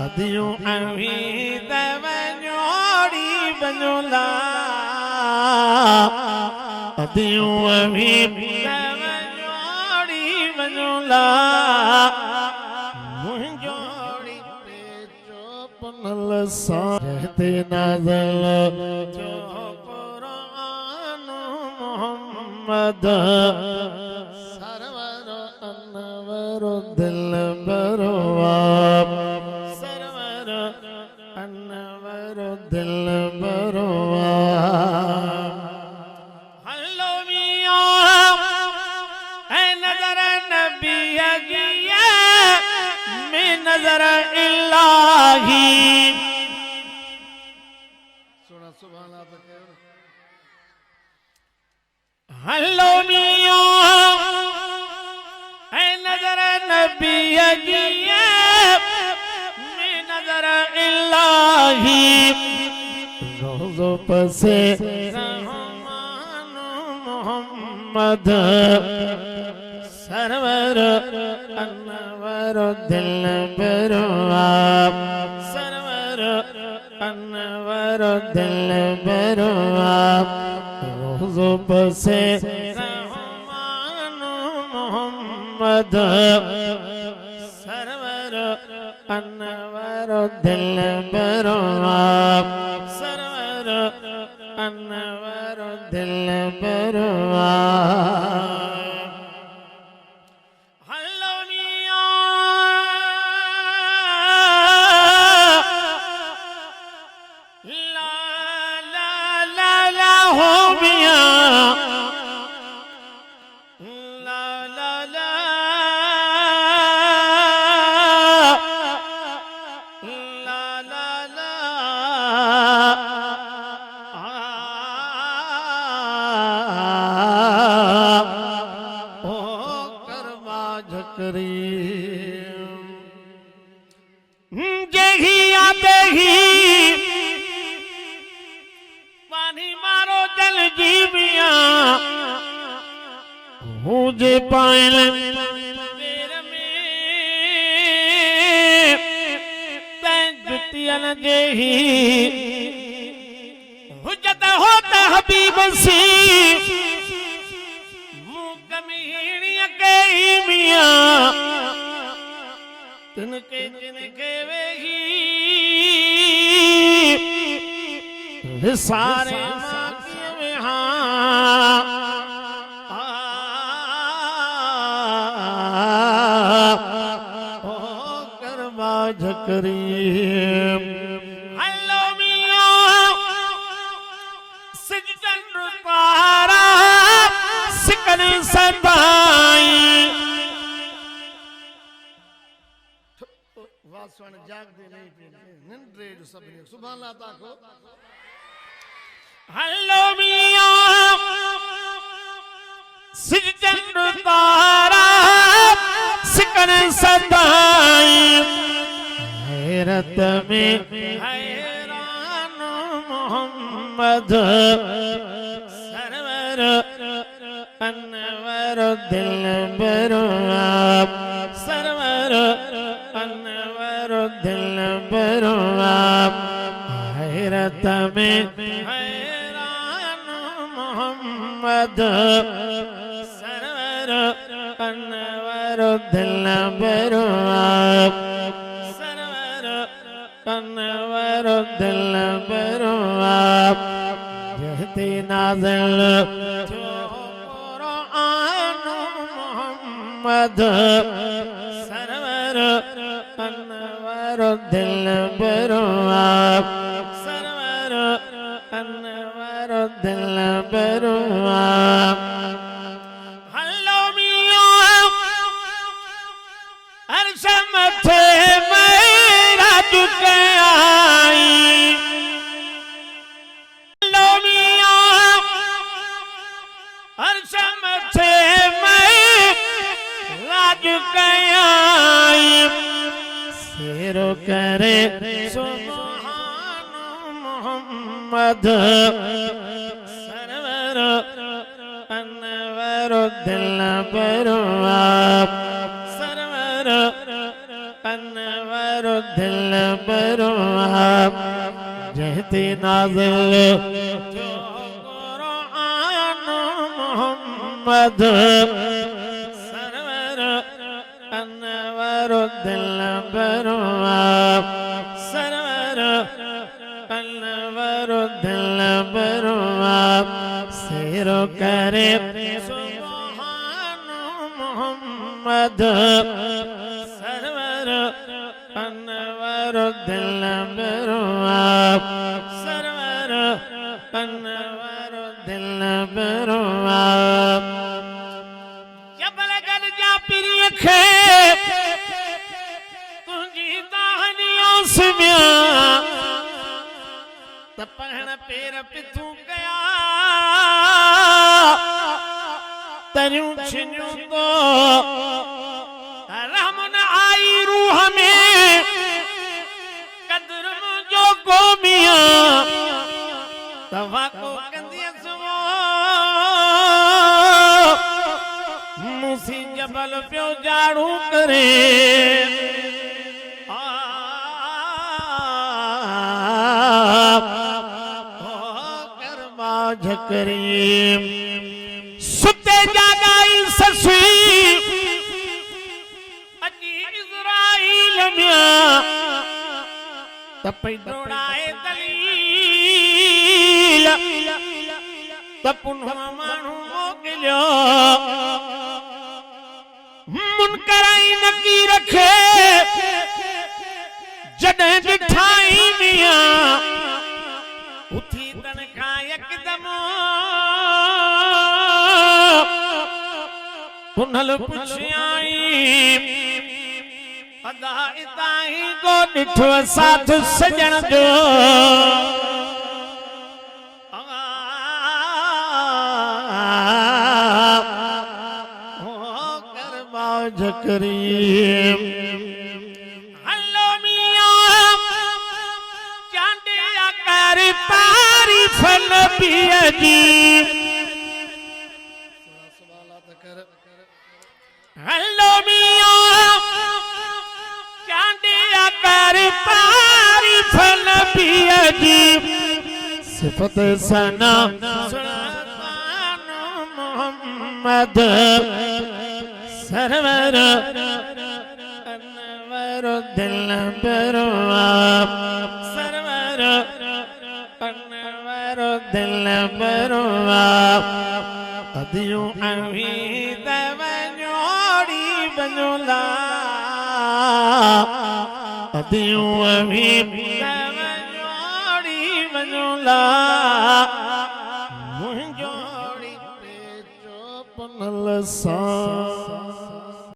अदियों अभी दवन्योड़ी बनोला अदियों अभी दवन्योड़ी बनोला मुंजोड़ी पे चोपनल साहते नाज़ल जो कुरान मोहम्मद सरवर अनवर दिल बरवा दिल बरवा हल्लो मियां ऐ नजर नबी अगिया में नजर इलाही सुना सुभान अल्लाह हल्लो मियां ऐ नजर नबी अगिया में नजर इलाही रोज़ो पसे रहमान मोहम्मद सरवर अनवर दिल बरवा सरवर अनवर दिल बरवा रोज़ो पसे रहमान मोहम्मद सरवर अनवर दिल बरवा सरवर अनवर दिल बरवा हल्लो मियां ला ला ला ला हो मियां ला ला ला जेही आते ही पानी मारो जल जीविया मुझे पायल पैर में जुतियन जेही हुज्जत होता हबीब सी मुकमीणिया के मियां तिनके जिनके वेही सारे माकिए में हाँ ओ करवा झकरी हल्लो मियां सिजदन रुतारा सिकन सदाई वासवन जाग दे नहीं निंद्रे जो सब ने सुभान अल्लाह ताको हल्लो मियां सिजदन तारा सिकन सदाई हैरत में हैरान मोहम्मद सरवर अनवर दिल बरवा सरवर अनवर दिल बरवा हैरत में हैरान मोहम्मद सरवर अनवर दिल बरवा सरवर अनवर दिल बरवा जहते नाज़िल जो कुरान मोहम्मद सरवर अनवर दिल बरवा सरवर अनवर दिल बरवा हल्लो मियां अर्श मथे मेरा झुके आई हल्लो मियां अर्श मथे मेरा झुके आई सिरो करे सुभान मोहम्मद सरवर अनवर दिल बरवा सरवर अनवर दिल बरुआ जहती नाज़िल जो कुरान मोहम्मद सरवर अनवरुद्दिल बरुआ सरवर अनवरुद्दिल बरुआ सिरो करे सुभान मोहम्मद सरवर अनवरुद्दिल बरुआ सरवर अनवरुद्दिल बरुआ जबल गद जा पिरी खे तुझी कहानियों सुनिया तपहण पेर पिथू गया तरियूं छिनियूं को रहमन आई रूह में कदर मुझो गोमिया तवा को कंदियस वो मुसी जबल प्यो जाड़ू करे करीम सुते जागाई ससी अजी इज़राइल में तपई दौड़ाए दलील तपुन मानू मोकिलियो मुनकराई नकी रखे जॾहिं ॾिठाई मिया उथी तन खां यकदम पुनल पुछियाई अदा इताई को ॾिठो साथ सजण जो कर मौज करीम हलो मियां चांदिया कर तारीफ नबी जी हलो मियां चांदिया कर तारीफ नबी जी सिफत सना सुल्तान मोहम्मद सरवर अनवरुद्दिल बरुआ सरवर अनवरुद्दिल बरुआ अदियूं अवी तवञोड़ी बनोला अदियूं अवी तवञोड़ी बनोला मुंहिंजोड़ी पे जो पुनल सा